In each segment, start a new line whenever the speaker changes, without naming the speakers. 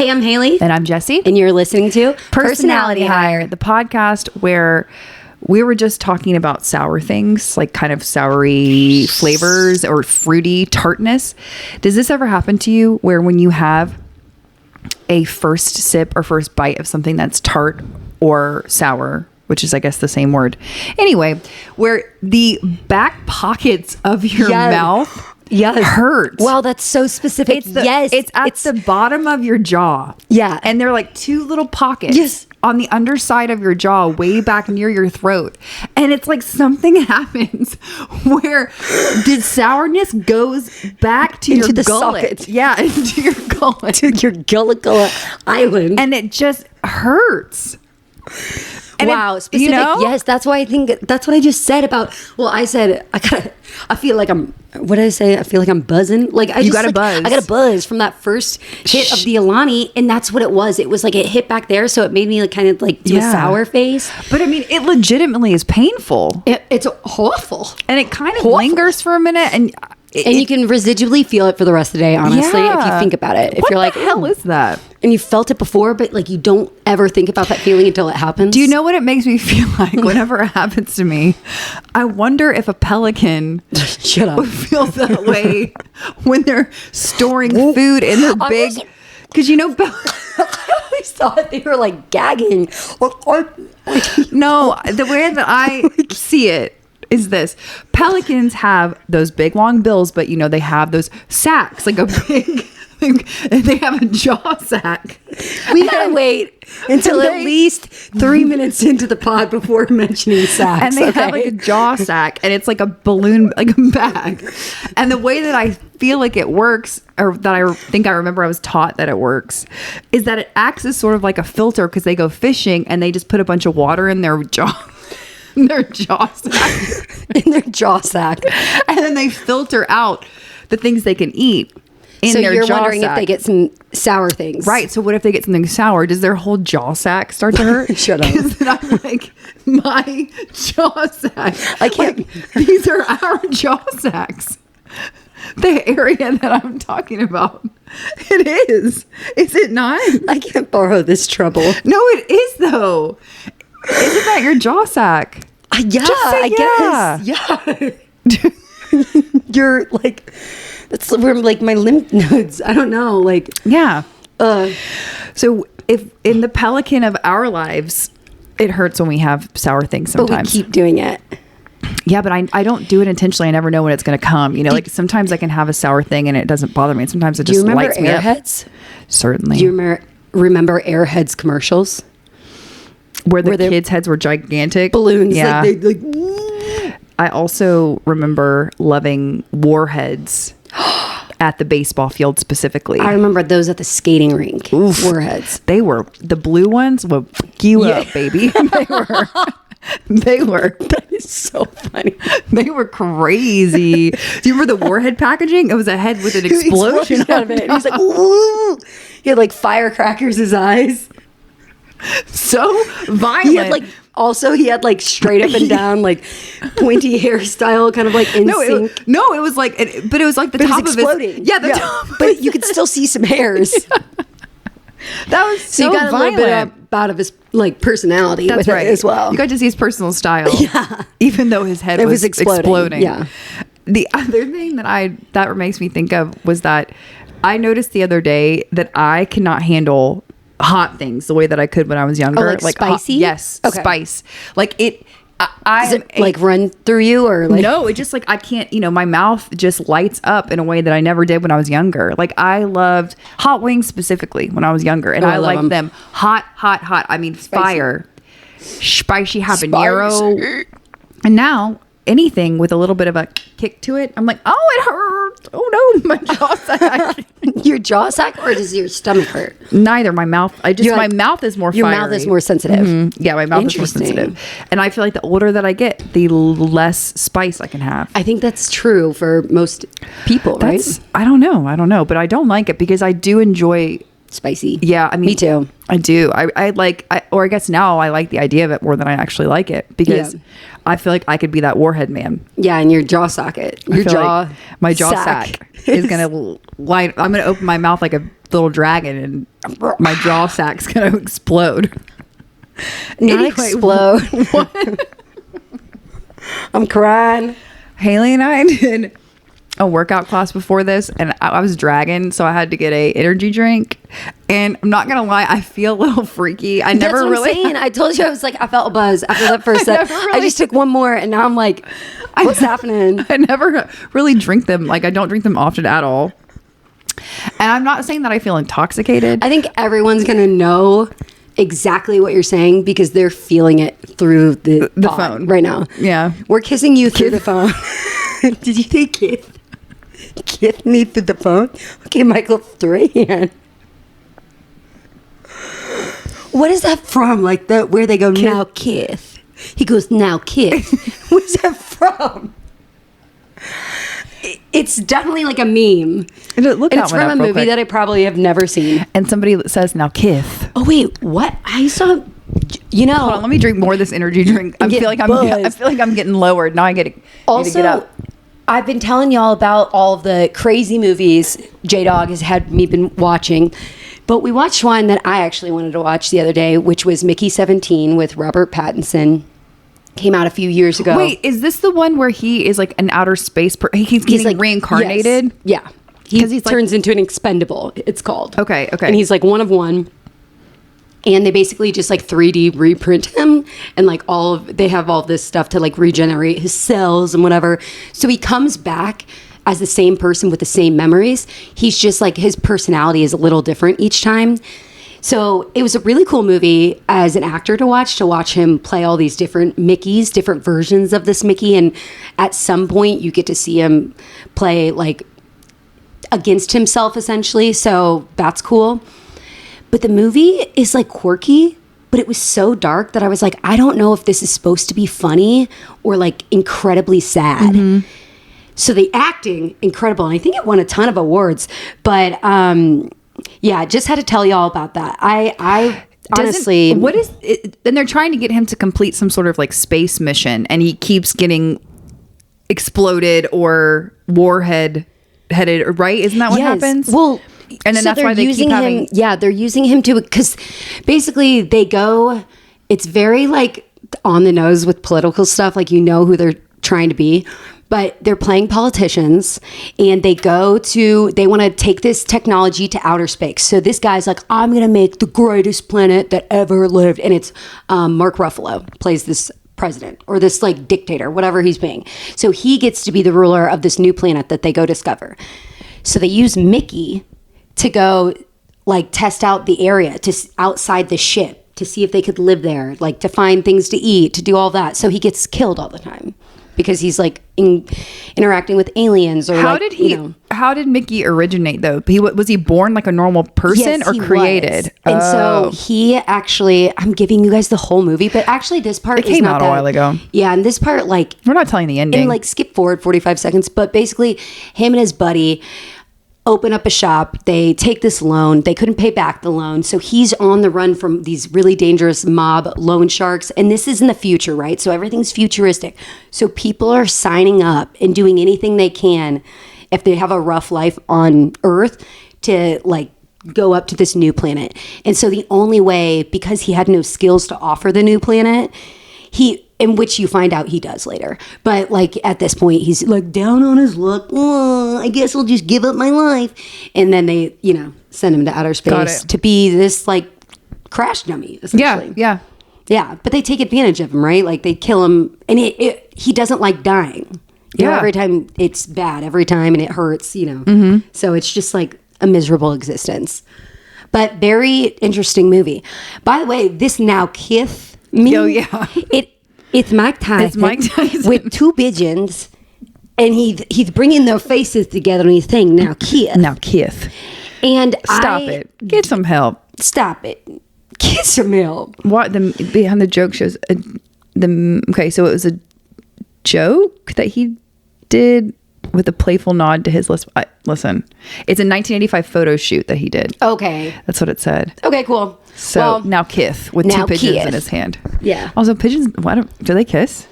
Hey, I'm Hailey.
And I'm Jessi.
And you're listening to
Personality Hire, the podcast where we were just talking about sour things, like kind of soury flavors or fruity tartness. Does this ever happen to you where when you have a first sip or first bite of something that's tart or sour, which is, I guess, the same word. Anyway, where the back pockets of your mouth hurt.
Wow, that's so specific.
It's at the bottom of your jaw.
Yeah.
And they're like two little pockets on the underside of your jaw, way back near your throat. And it's like something happens where the sourness goes back to
into
your gullet.
Socket.
Yeah, into your gullet.
To your gullet island.
And it just hurts. And
wow, specific. You know? Yes, that's why I think that's what I just said about. Well, I said I feel like I'm. What did I say? I feel like I'm buzzing. Like I got a buzz. I got a buzz from that first hit of the Alani, and that's what it was. It was like it hit back there, so it made me like kind of like do a sour face.
But I mean, it legitimately is painful.
It's awful,
and it kind of lingers for a minute, and
you can residually feel it for the rest of the day. Honestly, if you think about it, if you're like,
what the hell is that?
And you felt it before, but like you don't ever think about that feeling until it happens.
Do you know what it makes me feel like whenever it happens to me? I wonder if a pelican feels that way when they're storing food in their big. Because
I always thought they were like gagging.
No, the way that I see it is this: pelicans have those big long bills, but they have those sacks, like a big. They have a jaw sack.
We gotta wait until at least 3 minutes into the pod before mentioning sacks.
And they have like a jaw sack, and it's like a balloon, like a bag. And the way that I feel like it works, or that I think I remember I was taught that it works, is that it acts as sort of like a filter because they go fishing and they just put a bunch of water in their jaw. In their jaw sack.
In their jaw sack.
And then they filter out the things they can eat.
So you're wondering if they get some sour things.
Right. So what if they get something sour? Does their whole jaw sack start to hurt?
Shut up.
Because then I'm like, my jaw sack.
I can't.
Like, these are our jaw sacks. The area that I'm talking about. It is. Is it not?
I can't borrow this trouble.
No, it is though. Isn't that your jaw sack?
Yeah, I guess. Yeah. You're like... That's where like my lymph nodes. I don't know. Like,
yeah. So if in the pelican of our lives, it hurts when we have sour things sometimes.
But we keep doing it.
Yeah, but I don't do it intentionally. I never know when it's going to come. Like sometimes I can have a sour thing and it doesn't bother me. And sometimes it just lights me up. Do you remember
Airheads?
Certainly.
Do you remember Airheads commercials?
Where the kids' heads were gigantic.
Balloons.
Yeah.
Like
I also remember loving warheads. At the baseball field specifically.
I remember those at the skating rink. Oof. Warheads.
They were, the blue ones would fuck you up, baby. They were.
That is so funny.
They were crazy. Do you remember the warhead packaging? It was a head with an explosion out of it.
He was like, ooh. He had like firecrackers in his eyes.
So violent.
He had like straight up and down, like pointy hairstyle, kind of like in sync.
It was like, but it was like the top of
exploding.
His. Top.
But you could still see some hairs.
Yeah. That was so
you got
violent.
A little bit about of his like personality. That's with right. It as well.
You got to see his personal style. Yeah. Even though his head was exploding.
Yeah.
The other thing that makes me think of was that I noticed the other day that I cannot handle hot things the way that I could when I was younger.
Like spicy?
Yes. Okay. Spice. Like it.
Does it like run through you or like?
No, it just like I can't, my mouth just lights up in a way that I never did when I was younger. Like I loved hot wings specifically when I was younger. And I liked them hot. I mean, spicy. Fire. Spicy habanero. Spicy. And now anything with a little bit of a kick to it, I'm like, oh, it hurts. Oh no, my jaw sack.
Your jaw sack, or does your stomach hurt?
Neither. My mouth. My mouth is more.
Your
fiery.
mouth is more sensitive.
Mm-hmm. Yeah, my mouth is more sensitive, and I feel like the older that I get, the less spice I can have.
I think that's true for most people, right?
I don't know, but I don't like it because I do enjoy
spicy.
Yeah, I mean,
me too.
I do. I guess now I like the idea of it more than I actually like it because I feel like I could be that warhead man.
Yeah, and your jaw socket,
my jaw sack is gonna light. I'm gonna open my mouth like a little dragon and my jaw sack's gonna explode.
Not explode.
What?
I'm crying.
Haley and I did a workout class before this, and I was dragging, so I had to get a energy drink. And I'm not gonna lie, I feel a little freaky. I never really.
I'm saying. I told you I was like, I felt a buzz after that first set. I just took one more, and now I'm like, what's happening?
I never really drink them. Like, I don't drink them often at all. And I'm not saying that I feel intoxicated.
I think everyone's gonna know exactly what you're saying because they're feeling it through the phone right now.
Yeah,
we're kissing you through the phone. Did you say kiss me through the phone? Okay, Michael Strahan. What is that from? Like that where they go now kiss. He goes now kiss. What's that from? It's definitely like a meme. It's from a movie that I probably have never seen.
And somebody says now kiss.
Oh wait, what? I saw. You know,
hold on, let me drink more of this energy drink. I feel like I'm getting lowered. Now I get to get up.
I've been telling y'all about all of the crazy movies J-Dog has had me been watching. But we watched one that I actually wanted to watch the other day, which was Mickey 17 with Robert Pattinson. Came out a few years ago.
Wait, is this the one where he is like an outer space he's getting like reincarnated?
Yes. Yeah. He turns into an expendable, it's called.
Okay.
And he's like one of one. And they basically just like 3D reprint him, and like they have all this stuff to like regenerate his cells and whatever. So he comes back as the same person with the same memories. He's just like, his personality is a little different each time. So it was a really cool movie as an actor to watch him play all these different Mickeys, different versions of this Mickey. And at some point you get to see him play like against himself essentially. So that's cool. But the movie is like quirky, but it was so dark that I was like, I don't know if this is supposed to be funny or like incredibly sad. Mm-hmm. So the acting, incredible. And I think it won a ton of awards. But yeah, just had to tell y'all about that. I honestly...
What is it? Then they're trying to get him to complete some sort of like space mission, and he keeps getting exploded or warhead headed, right? Isn't that what happens?
Well...
And then that's why they keep having...
Yeah, they're using him to... Because basically they go... It's very like on the nose with political stuff. Like, you know who they're trying to be. But they're playing politicians. And they want to take this technology to outer space. So this guy's like, I'm going to make the greatest planet that ever lived. And it's Mark Ruffalo plays this president or this like dictator, whatever he's being. So he gets to be the ruler of this new planet that they go discover. So they use Mickey to go like test out the area outside the ship to see if they could live there, like to find things to eat, to do all that. So he gets killed all the time because he's like interacting with aliens. Or
how did Mickey originate though? Was he born like a normal person or created?
And so he actually, I'm giving you guys the whole movie, but actually this part
came out a while ago.
Yeah, and this part, like,
we're not telling the ending.
And like skip forward 45 seconds, but basically him and his buddy open up a shop. They take this loan. They couldn't pay back the loan. So he's on the run from these really dangerous mob loan sharks. And this is in the future, right? So everything's futuristic. So people are signing up and doing anything they can if they have a rough life on Earth to like go up to this new planet. And so the only way, because he had no skills to offer the new planet, in which you find out he does later. But like at this point, he's like down on his luck. Oh, I guess I'll just give up my life. And then they, send him to outer space to be this like crash dummy, essentially.
Yeah.
But they take advantage of him, right? Like they kill him, and he doesn't like dying. Every time it's bad, every time, and it hurts. Mm-hmm. So it's just like a miserable existence. But very interesting movie. By the way, this now Kith meme.
Oh yeah.
It's Mike Tyson with two pigeons, and he's bringing their faces together, and he's saying, now Kith.
Now Kith.
And
Stop it. Get some help.
Stop it. Get some help.
What behind the joke shows okay, so it was a joke that he did with a playful nod to his listen. It's a 1985 photo shoot that he did.
Okay.
That's what it said.
Okay, cool.
So now Kith with two pigeons in his hand.
Yeah.
Also, pigeons, do they kiss?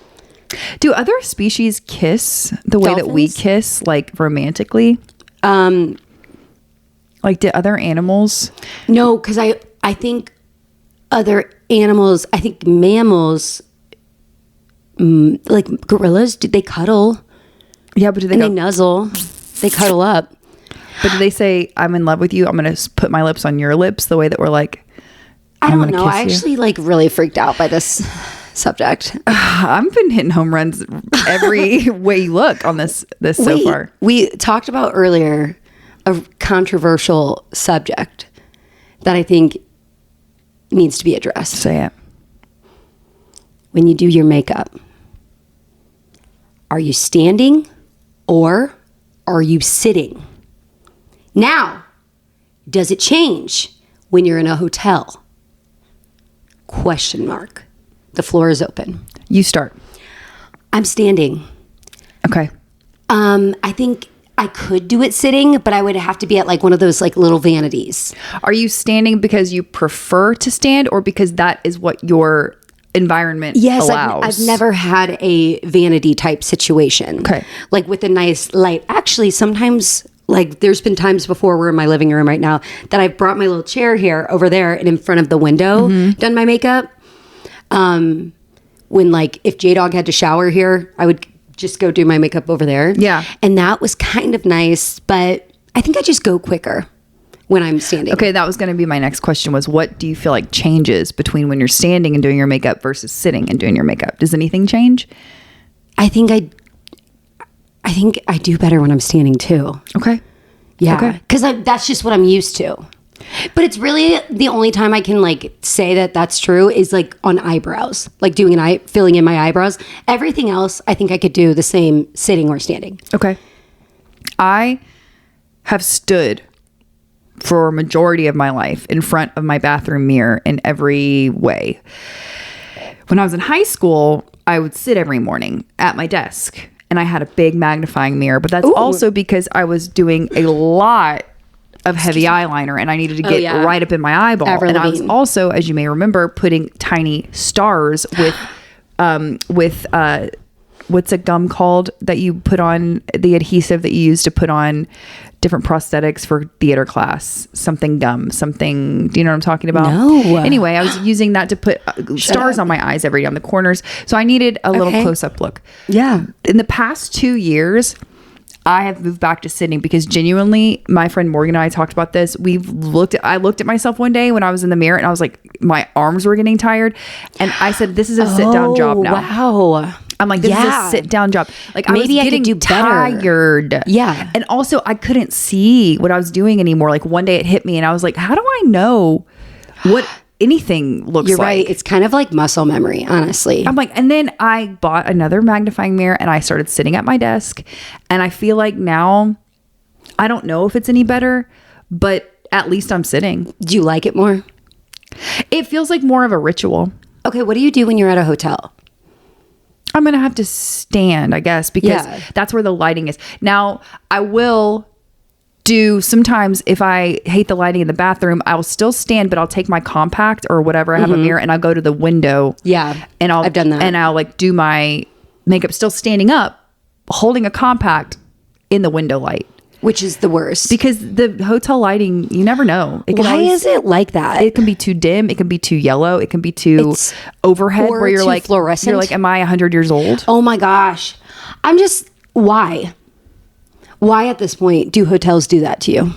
Do other species kiss the way that we kiss, like romantically? Like, did other animals?
No, because I think other animals, I think mammals, like gorillas, they cuddle.
Yeah, but do they
they nuzzle. They cuddle up.
But do they say, I'm in love with you, I'm going to put my lips on your lips, the way that we're like,
I don't know. I actually like really freaked out by this subject.
I've been hitting home runs every way you look on this so far.
We talked about earlier a controversial subject that I think needs to be addressed.
Say it.
When you do your makeup, are you standing or are you sitting? Now, does it change when you're in a hotel? Question mark. The floor is open.
You start.
I'm standing.
Okay.
I think I could do it sitting, but I would have to be at like one of those like little vanities.
Are you standing because you prefer to stand or because that is what your environment allows?
I've never had a vanity type situation.
Okay.
Like with a nice light. Actually, sometimes like there's been times before we're in my living room right now that I've brought my little chair here over there and in front of the window done my makeup. When like if J-Dog had to shower here, I would just go do my makeup over there.
Yeah.
And that was kind of nice, but I think I just go quicker when I'm standing.
Okay, that was going to be my next question was what do you feel like changes between when you're standing and doing your makeup versus sitting and doing your makeup? Does anything change?
I think I do better when I'm standing too.
Okay.
Yeah.
Okay.
Because that's just what I'm used to. But it's really the only time I can like say that that's true is like on eyebrows, like doing filling in my eyebrows. Everything else, I think I could do the same sitting or standing.
Okay. I have stood for a majority of my life in front of my bathroom mirror in every way. When I was in high school, I would sit every morning at my desk and I had a big magnifying mirror, but that's also because I was doing a lot of heavy eyeliner and I needed to get right up in my eyeball. And I was also, as you may remember, putting tiny stars with what's a gum called that you put on, the adhesive that you use to put on different prosthetics for theater class, something gum, something, do you know what I'm talking about?
No.
Anyway, I was using that to put stars on my eyes every day on the corners. So I needed a little close-up look.
Yeah.
In the past 2 years, I have moved back to sitting because genuinely, my friend Morgan and I talked about this. I looked at myself one day when I was in the mirror and I was like, my arms were getting tired. And I said, this is a sit-down job now.
Wow.
I'm like, this is a sit-down job. Like maybe I was getting tired.
Yeah.
And also I couldn't see what I was doing anymore. Like one day it hit me and I was like, how do I know what anything looks like?
You're right. It's kind of like muscle memory, honestly.
I'm like, and then I bought another magnifying mirror and I started sitting at my desk. And I feel like now, I don't know if it's any better, but at least I'm sitting.
Do you like it more?
It feels like more of a ritual.
Okay. What do you do when you're at a hotel?
I'm going to have to stand, I guess, because that's where the lighting is. Now, I will do sometimes if I hate the lighting in the bathroom, I will still stand, but I'll take my compact or whatever. I have a mirror and I'll go to the window.
Yeah.
And
I've done that.
And I'll like do my makeup still standing up, holding a compact in the window light.
Which is the worst.
Because the hotel lighting, you never know.
Why is it like that?
It can be too dim. It can be too yellow. It can be too overhead where you're like,
fluorescent.
You're like, am I 100 years old?
Oh my gosh. Why? Why at this point do hotels do that to you?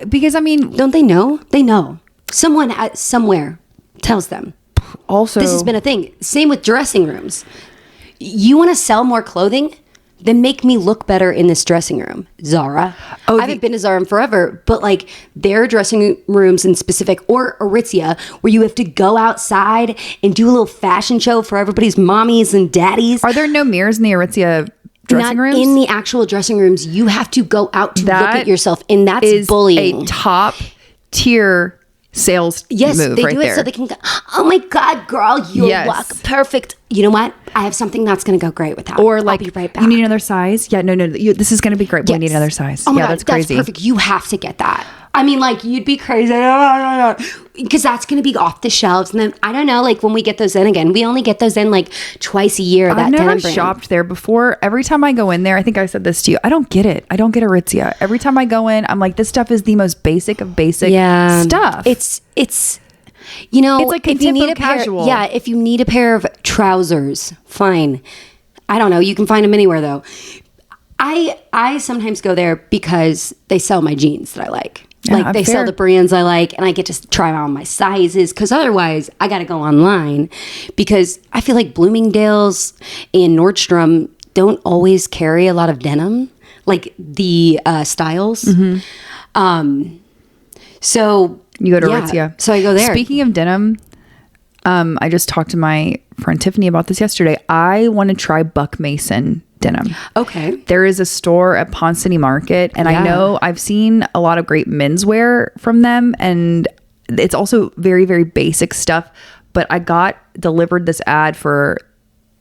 Because I mean,
don't they know? They know. Someone somewhere tells them.
Also,
this has been a thing. Same with dressing rooms. You want to sell more clothing? Then make me look better in this dressing room. Zara. I haven't been to Zara in forever, but like their dressing rooms in specific, or Aritzia, where you have to go outside and do a little fashion show for everybody's mommies and daddies.
Are there no mirrors in the Aritzia dressing rooms?
Not in the actual dressing rooms. You have to go out to look at yourself, and that's bullying.
A top tier sales move
they
right
do
there.
it so they can go, oh my God, girl, you look perfect. You know what? I have something that's going to go great with that.
Or like,
I'll be right back.
You need another size? Yeah, no, this is going to be great. But we need another size.
Oh my God,
that's crazy.
That's perfect. You have to get that. I mean, like, you'd be crazy. Because that's going to be off the shelves. And then, I don't know, like, when we get those in again, we only get those in, like, twice a year.
I've never shopped there before. Every time I go in there, I think I said this to you, I don't get it. I don't get Aritzia. Every time I go in, I'm like, this stuff is the most basic of basic stuff.
It's you know,
it's like
if you need a
casual.
if you need a pair of trousers, fine. I don't know. You can find them anywhere, though. I sometimes go there because they sell my jeans that I like.
Yeah,
like they sell the brands I like, and I get to try on my sizes, because otherwise I got to go online, because I feel like Bloomingdale's and Nordstrom don't always carry a lot of denim, like the styles. So
you go to Aritzia.
So I go there.
Speaking of denim, I just talked to my friend Tiffany about this yesterday. I want to try Buck Mason denim.
Okay.
There is a store at Pond City Market, and I know I've seen a lot of great menswear from them, and it's also very, very basic stuff. But I got delivered this ad for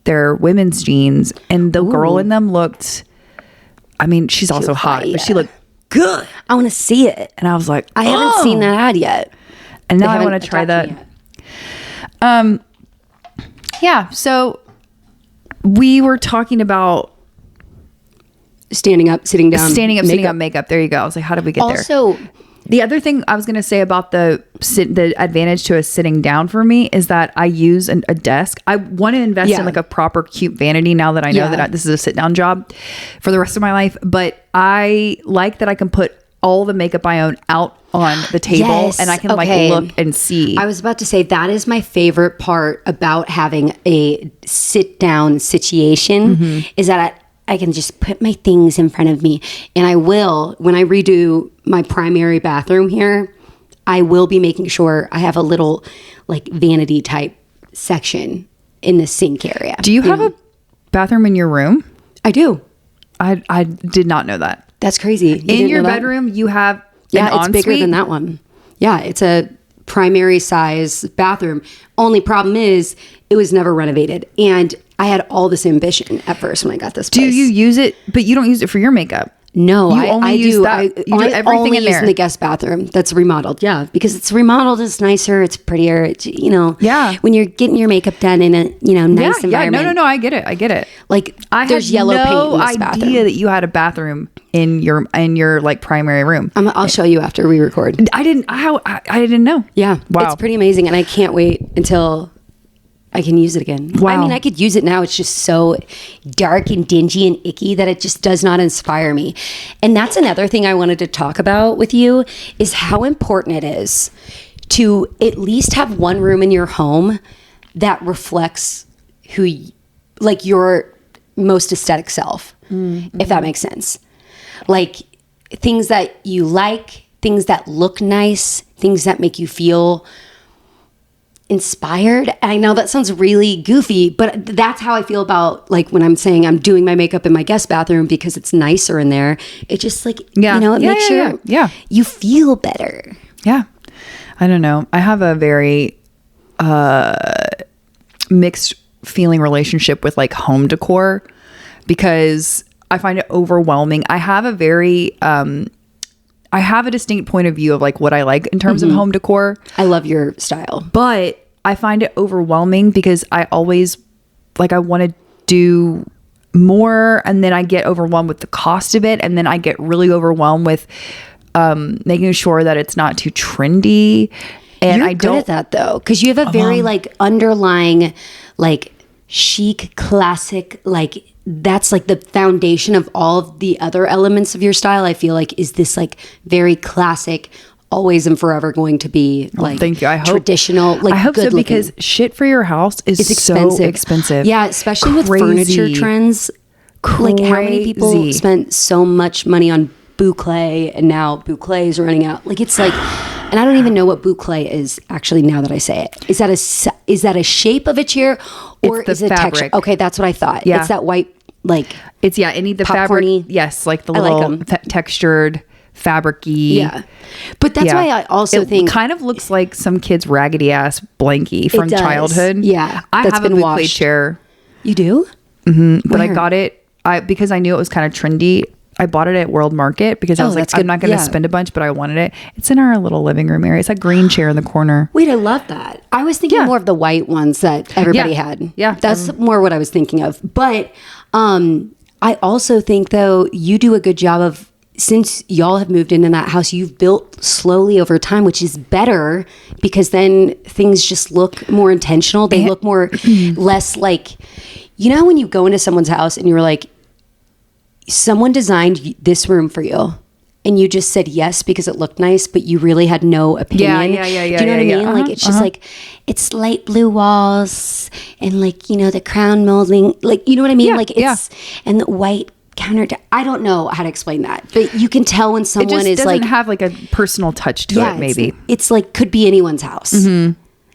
their women's jeans, and the girl in them looked, I mean, she's also hot, but she looked good.
I want to see it.
And I was like,
I haven't seen that ad yet.
And now I want to try that. Yeah. So we were talking about
standing up, sitting up
makeup. There you go. I was like, how did we get there?
Also,
the other thing I was going to say about the advantage to a sitting down for me is that I use a desk. I want to invest in like a proper cute vanity now that I know that this is a sit down job for the rest of my life. But I like that I can put all the makeup I own out on the table, and I can like look and see.
I was about to say, that is my favorite part about having a sit down situation, is that I can just put my things in front of me. And I will, when I redo my primary bathroom here, I will be making sure I have a little like vanity type section in the sink area.
Do you have a bathroom in your room?
I do.
I did not know that.
That's crazy.
In your bedroom, you have an
it's
ensuite?
bigger than that one. Yeah, it's a primary size bathroom. Only problem is it was never renovated, and I had all this ambition at first when I got this place.
Do you use it, but you don't use it for your makeup?
No,
I do everything in there.
In the guest bathroom that's remodeled. Yeah, because it's remodeled, it's nicer, it's prettier. It's, when you're getting your makeup done in a nice environment.
No, I get it.
Like there's yellow paint in this bathroom.
Idea that you had a bathroom in your like primary room.
I'll show you after we record.
I didn't know.
Yeah, wow, it's pretty amazing, and I can't wait until I can use it again.
Wow.
I mean, I could use it now. It's just so dark and dingy and icky that it just does not inspire me. And that's another thing I wanted to talk about with you, is how important it is to at least have one room in your home that reflects like your most aesthetic self, if that makes sense. Like things that you like, things that look nice, things that make you feel inspired. I know that sounds really goofy, but that's how I feel about like when I'm saying I'm doing my makeup in my guest bathroom, because it's nicer in there. It just like, it makes you feel better.
Yeah. I don't know. I have a very mixed feeling relationship with like home decor, because I find it overwhelming. I have a very I have a distinct point of view of like what I like in terms of home decor.
I love your style.
But I find it overwhelming because I always like, I want to do more, and then I get overwhelmed with the cost of it. And then I get really overwhelmed with making sure that it's not too trendy. And
You're good at that though, because you have a very like underlying like chic, classic, like that's like the foundation of all of the other elements of your style. I feel like is this like very classic, always and forever going to be like
thank you. I hope,
traditional. Like
I hope
good
so, because shit for your house is so expensive.
Yeah, especially with furniture trends. Like how many people spent so much money on boucle, and now boucle is running out. Like it's like, and I don't even know what boucle is actually now that I say it. Is that a shape of a chair, or is it texture? Okay, that's what I thought. Yeah, it's that white like
it's any the fabric. Yes, like the little textured fabric-y.
Yeah, but that's why I also think
kind of looks like some kid's raggedy ass blankie from childhood.
Yeah,
I have a boucle chair.
You do?
But I got it because I knew it was kind of trendy. I bought it at World Market because I was like, I'm not going to spend a bunch, but I wanted it. It's in our little living room area. It's a green chair in the corner.
Wait, I love that. I was thinking more of the white ones that everybody had.
Yeah.
That's more what I was thinking of. But I also think, though, you do a good job of, since y'all have moved into that house, you've built slowly over time, which is better because then things just look more intentional. They look more, less like, you know, when you go into someone's house and you're like, someone designed this room for you and you just said yes because it looked nice, but you really had no opinion.
Yeah.
Do you know what I mean? Like, it's just like, it's light blue walls and like, you know, the crown molding, like, you know what I mean?
Yeah,
like it's, and the white counter. I don't know how to explain that, but you can tell when someone
it just
is
doesn't
like,
have like a personal touch to it, maybe.
It's like, could be anyone's house.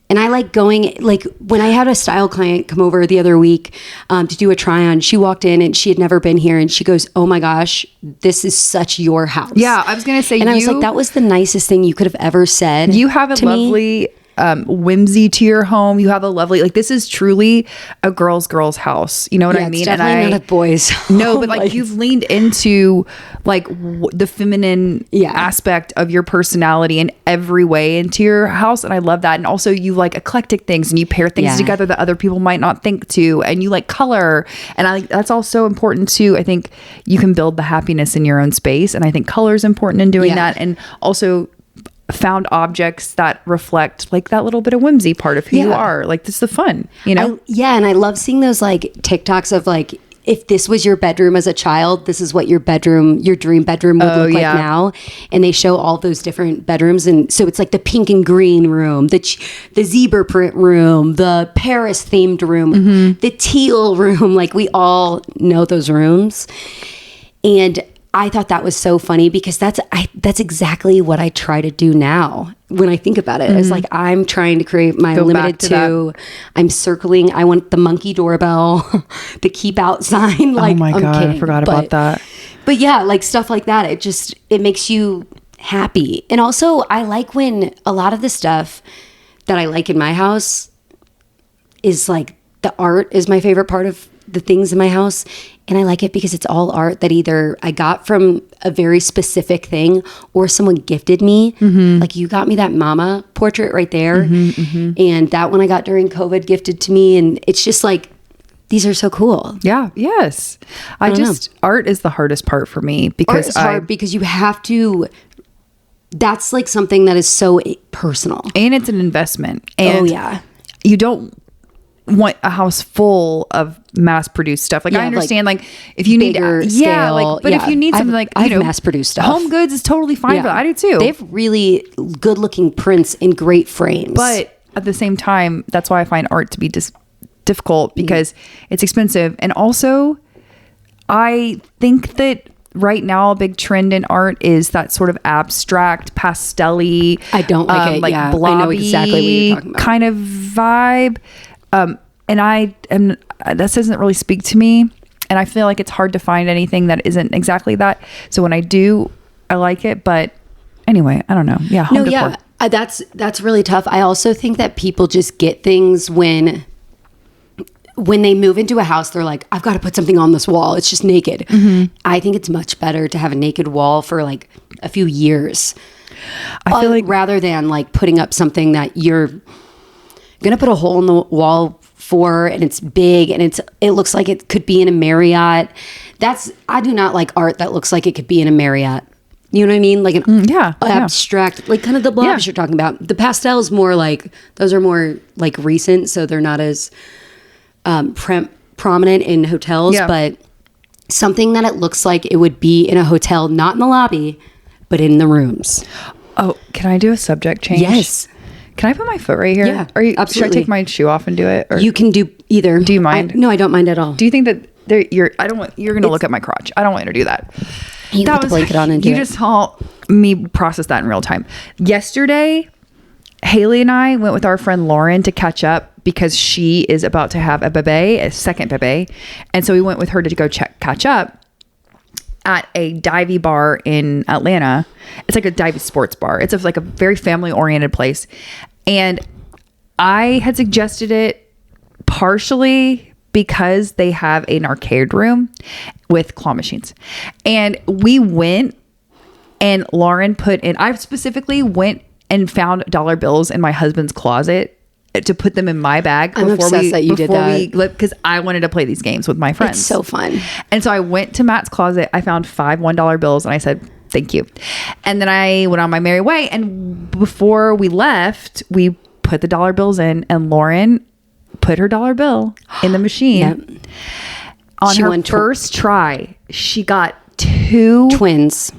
And I like going, like when I had a style client come over the other week to do a try on, she walked in and she had never been here and she goes, oh my gosh, this is such your house.
Yeah, I was going to say,
and I was like, that was the nicest thing you could have ever said.
You have a lovely whimsy to your home. You have a lovely, like, this is truly a girl's house. You know what I mean?
It's definitely not a boy's home.
No, but like you've leaned into like the feminine aspect of your personality in every way into your house. And I love that. And also you like eclectic things and you pair things together that other people might not think to, and you like color. And that's also important too. I think you can build the happiness in your own space. And I think color is important in doing that. And also found objects that reflect like that little bit of whimsy part of who you are. Like, this is the fun, you know?
And I love seeing those like TikToks of like, if this was your bedroom as a child, this is what your dream bedroom would look like now. And they show all those different bedrooms. And so it's like the pink and green room, the zebra print room, the Paris themed room, the teal room. Like, we all know those rooms. And I thought that was so funny because that's exactly what I try to do now when I think about it. It's like, I'm trying to create my limited to I'm circling. I want the monkey doorbell, the keep out sign. Like,
oh my God,
kidding,
I forgot about that.
But yeah, like stuff like that. It makes you happy. And also I like when a lot of the stuff that I like in my house is like, the art is my favorite part of the things in my house. And I like it because it's all art that either I got from a very specific thing or someone gifted me. Like, you got me that mama portrait right there. And that one I got during COVID gifted to me. And it's just like, these are so cool.
Yeah. Yes. Art is the hardest part for me because
it's hard because you have to, that's like something that is so personal.
And it's an investment. And you don't want a house full of mass-produced stuff. Like, I understand, like if you need scale, but if you need something like, you know,
mass-produced stuff,
Home Goods is totally fine. But I do too.
They have really good-looking prints in great frames.
But at the same time, that's why I find art to be difficult because it's expensive. And also, I think that right now a big trend in art is that sort of abstract, pastel-y,
I don't like it.
Like blobby,
I know exactly what you're talking about.
Kind of vibe. And this doesn't really speak to me. And I feel like it's hard to find anything that isn't exactly that. So when I do, I like it. But anyway, I don't know. Yeah. Home decor.
That's really tough. I also think that people just get things when they move into a house, they're like, I've got to put something on this wall. It's just naked. I think it's much better to have a naked wall for like a few years. I feel like rather than like putting up something that you're going to put a hole in the wall for, and it's big and it looks like it could be in a Marriott. I do not like art that looks like it could be in a Marriott. You know what I mean? Like an abstract, like kind of the blobs you're talking about. The pastels more like, those are more like recent, so they're not as prominent in hotels, but something that it looks like it would be in a hotel, not in the lobby, but in the rooms.
Oh, can I do a subject change?
Yes.
Can I put my foot right here?
Yeah, absolutely.
Should I take my shoe off and do it? Or?
You can do either.
Do you mind?
No, I don't mind at all.
Do you think that you're going to look at my crotch? I don't want you to do that.
You put the blanket on and do it.
You just saw me process that in real time. Yesterday, Hailey and I went with our friend Lauren to catch up because she is about to have a second bebe. And so we went with her to go catch up at a divey bar in Atlanta. It's like a divey sports bar. It's like a very family oriented place. And I had suggested it partially because they have an arcade room, with claw machines. And we went, and Lauren I specifically went and found dollar bills in my husband's closet to put them in my bag.
I'm obsessed that you did that.
Because I wanted to play these games with my friends.
It's so fun.
And so I went to Matt's closet. I found 5 $1 bills, and I said, thank you. And then I went on my merry way. And before we left, we put the dollar bills in, and Lauren put her dollar bill in the machine.
Yep.
On her first try, she got 2
twins.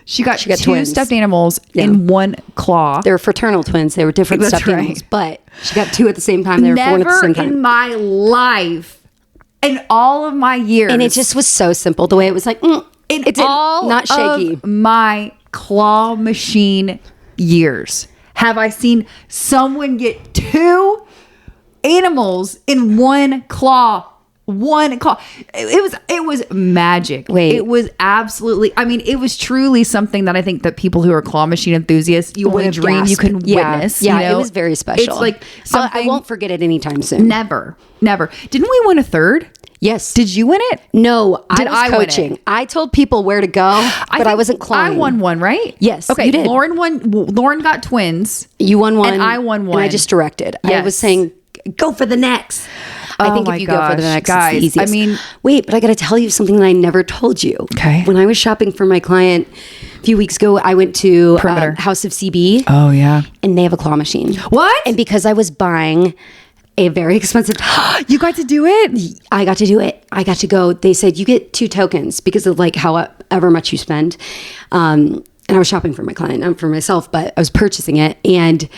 She got 2
twins.
stuffed animals in one claw.
They were fraternal twins. They were different stuffed animals, but she got 2 at the same time. They were born at the same time.
Never in my life, in all of my years,
and it just was so simple. The way it was like, it's
all
not shaky.
Of my claw machine years, have I seen someone get 2 animals in one claw? It was magic.
Wait.
It was absolutely, I mean, it was truly something that I think that people who are claw machine enthusiasts, you would dream you can witness.
Yeah,
you know?
It was very special.
It's like something
I won't forget it anytime soon.
Never. Didn't we win a 3rd?
Yes.
Did you win it?
No,
Did
I was coaching. I told people where to go, but I wasn't clawing.
I won one, right?
Yes.
Okay.
You did.
Lauren got twins.
You won one.
And I won one.
And I just directed.
Yes.
I was saying, go for the next. I think if you go for the next,
guys,
it's the easiest.
I mean,
wait, but I got to tell you something that I never told you.
Okay.
When I was shopping for my client a few weeks ago, I went to House of CB.
Oh, yeah.
And they have a claw machine.
What?
And because I was buying a very expensive...
You got to do it?
I got to do it. I got to go. They said, you get 2 tokens because of like however much you spend. And I was shopping for my client, not for myself, but I was purchasing it. And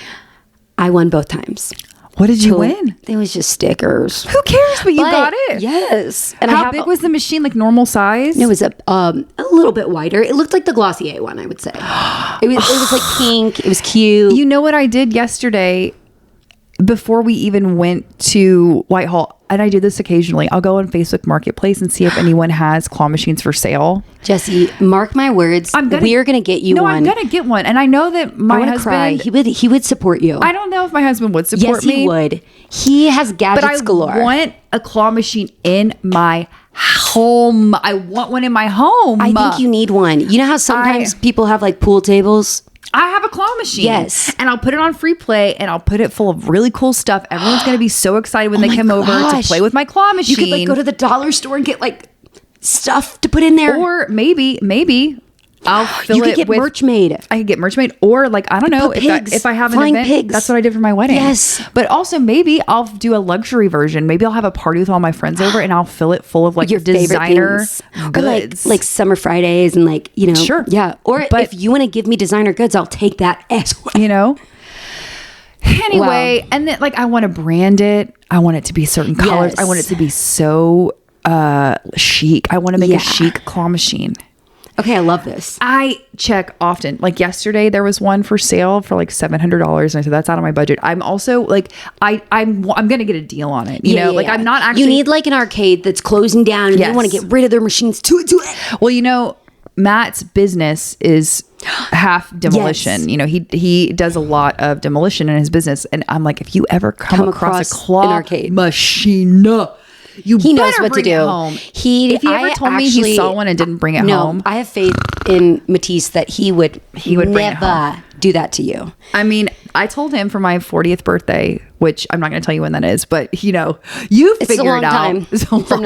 I won both times.
What did you win?
It was just stickers.
Who cares? But you got it.
Yes.
And how big was the machine? Like normal size?
It was a little bit wider. It looked like the Glossier one, I would say. It was like pink. It was cute.
You know what I did yesterday before we even went to Whitehall? And I do this occasionally. I'll go on Facebook Marketplace and see if anyone has claw machines for sale.
Jessi, mark my words. We're going to get you one.
No, I'm going to get one. And I know that my husband...
Cry. He would support you.
I don't know if my husband would support me.
Yes, he would. He has gadgets galore.
But I want a claw machine in my home. I want one in my home.
I think you need one. You know how sometimes people have like pool tables?
I have a claw machine.
Yes.
And I'll put it on free play and I'll put it full of really cool stuff. Everyone's going to be so excited when they come over to play with my claw machine.
You could like go to the dollar store and get like stuff to put in there.
Or maybe I'll fill
you
it
could get
with
merch made.
I could get merch made, or like I don't know if I have an event.
Pigs.
That's what I did for my wedding.
Yes,
but also maybe I'll do a luxury version. Maybe I'll have a party with all my friends over, and I'll fill it full of like
your
designer goods,
or like summer Fridays, and like
sure,
yeah. Or if you want to give me designer goods, I'll take that as well.
Anyway, and then like I want to brand it. I want it to be certain colors.
Yes.
I want it to be so chic. I want to make a chic claw machine.
Okay, I love this.
I check often. Like yesterday, there was one for sale for like $700, and I said that's out of my budget. I'm also like, I'm gonna get a deal on it. You know, I'm not actually.
You need like an arcade that's closing down, and they want to get rid of their machines to it.
Well, Matt's business is half demolition.
Yes.
He does a lot of demolition in his business, and I'm like, if you ever come across a claw
arcade
machine, he knows what to do. Home. If he ever told me he saw one and didn't bring it home,
I have faith in Matisse that he would never do that to you. I
mean, I told him for my 40th birthday, which I'm not going to tell you when that is, but you figure it out.
It's a long time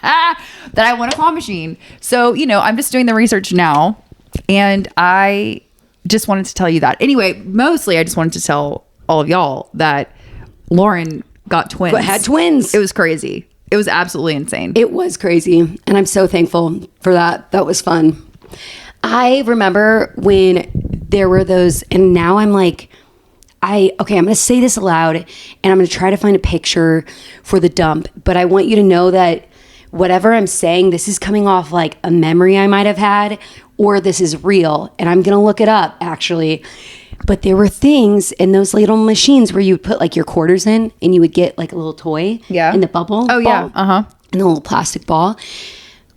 that I want a claw machine. So I'm just doing the research now, and I just wanted to tell you that. Anyway, mostly I just wanted to tell all of y'all that Lauren got twins.
Had twins.
It was crazy. It was absolutely insane.
It was crazy. And I'm so thankful for that. That was fun. I remember when there were those, and now I'm like, I'm going to say this aloud, and I'm going to try to find a picture for the dump. But I want you to know that whatever I'm saying, this is coming off like a memory I might have had, or this is real. And I'm going to look it up, actually. But there were things in those little machines where you would put like your quarters in, and you would get like a little toy in the bubble.
Oh, yeah.
And a little plastic ball.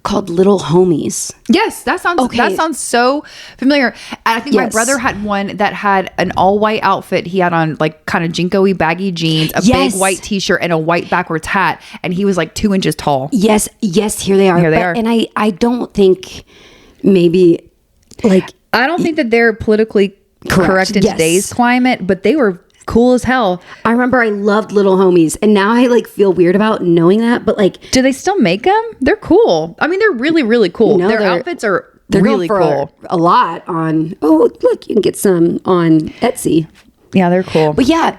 called Little Homies.
Yes, that sounds so familiar. And I think my brother had one that had an all white outfit. He had on like kind of jinko-y baggy jeans, a big white t-shirt, and a white backwards hat. And he was like 2 inches tall.
Yes, here they are. And I don't think maybe like...
I don't think that they're politically correct in today's climate, but they were cool as hell.
I remember I loved Little Homies, and now I like feel weird about knowing that, but like...
Do they still make them? They're cool. I mean, they're really, really cool. Their outfits are really cool.
A lot on... Oh, look, you can get some on Etsy.
Yeah, they're cool.
But yeah,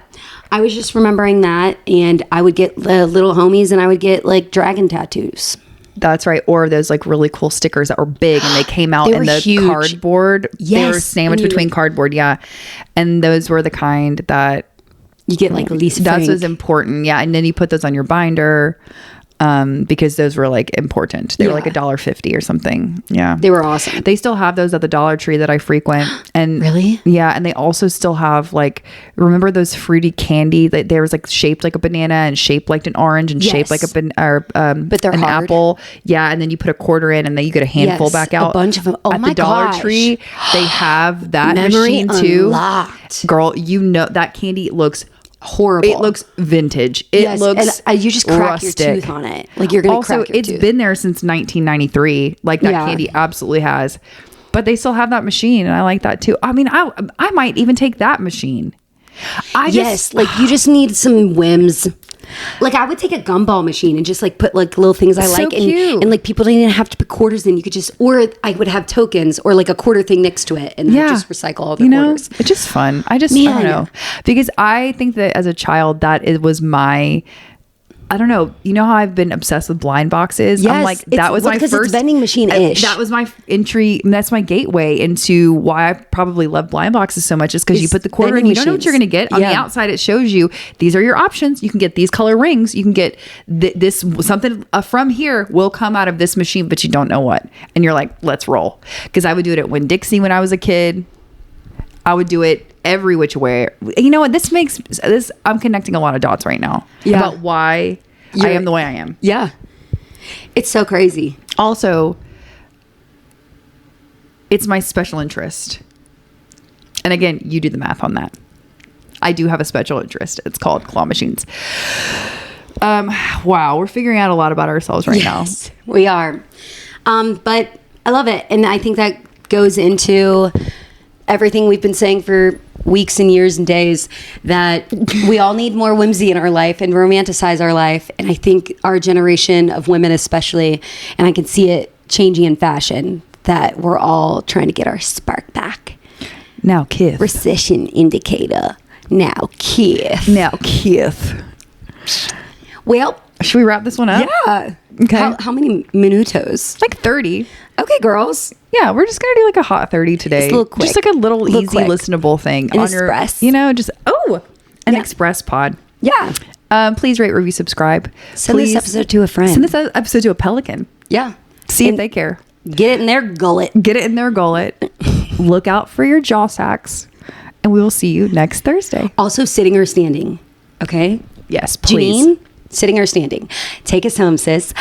I was just remembering that, and I would get Little Homies, and I would get like dragon tattoos.
That's right. Or those like really cool stickers that were big and they came out in the huge cardboard. Yes. They were sandwiched between cardboard. Yeah. And those were the kind that
you get like Lisa
Frank. That was important. Yeah. And then you put those on your binder. Because those were like important. They were like $1.50 or something. Yeah.
They were awesome.
They still have those at the Dollar Tree that I frequent. And
really?
Yeah. And they also still have like, remember those fruity candy that there was like shaped like a banana and shaped like an orange and shaped like
but they're
an
hard.
Apple. Yeah. And then you put a quarter in and then you get a handful back out.
A bunch of them. Oh
at the Dollar Tree, they have that machine too.
Unlocked.
Girl, you know that candy looks horrible. It looks vintage. It looks
and you just crack
rustic.
your tooth on it. Like you're gonna
also,
crack your
it's
tooth.
been there since 1993. Like that candy absolutely has. But they still have that machine, and I like that too. I mean, I might even take that machine.
Like you just need some whims. Like I would take a gumball machine and just like put like little things I like and like people didn't even have to put quarters in. You could just, or I would have tokens or like a quarter thing next to it and just recycle all the quarters.
It's just fun. I don't know, because I think that as a child that it was my, I don't know. You know how I've been obsessed with blind boxes?
Yes,
I'm like, that was my first
it's vending machine-ish.
That was my entry. That's my gateway into why I probably love blind boxes so much is because you put the quarter in, you don't know what you're going to get. On the outside, it shows you, these are your options. You can get these color rings. You can get this, something from here will come out of this machine, but you don't know what. And you're like, let's roll. Because I would do it at Winn-Dixie when I was a kid. I would do it every which way. You know what? This makes this. I'm connecting a lot of dots right now about why I am the way I am.
Yeah, it's so crazy.
Also, it's my special interest. And again, you do the math on that. I do have a special interest. It's called claw machines. Wow, we're figuring out a lot about ourselves right now.
We are. But I love it, and I think that goes into everything we've been saying for weeks and years and days, that we all need more whimsy in our life and romanticize our life. And I think our generation of women especially, and I can see it changing in fashion, that we're all trying to get our spark back.
Now kiss.
Recession indicator. Now kiss. Well,
should we wrap this one up?
Yeah.
Okay.
How many minutos?
Like 30.
Okay, girls.
Yeah, we're just gonna do like a hot 30 today.
Just a little quick.
Just like a little easy listenable thing.
An express.
An express pod.
Yeah.
Please rate, review, subscribe.
Send this episode to a friend.
Send this episode to a pelican.
Yeah.
See if they care.
Get it in their gullet.
Look out for your jaw sacks. And we will see you next Thursday.
Also sitting or standing. Okay?
Yes, please.
Janine, sitting or standing. Take us home, sis.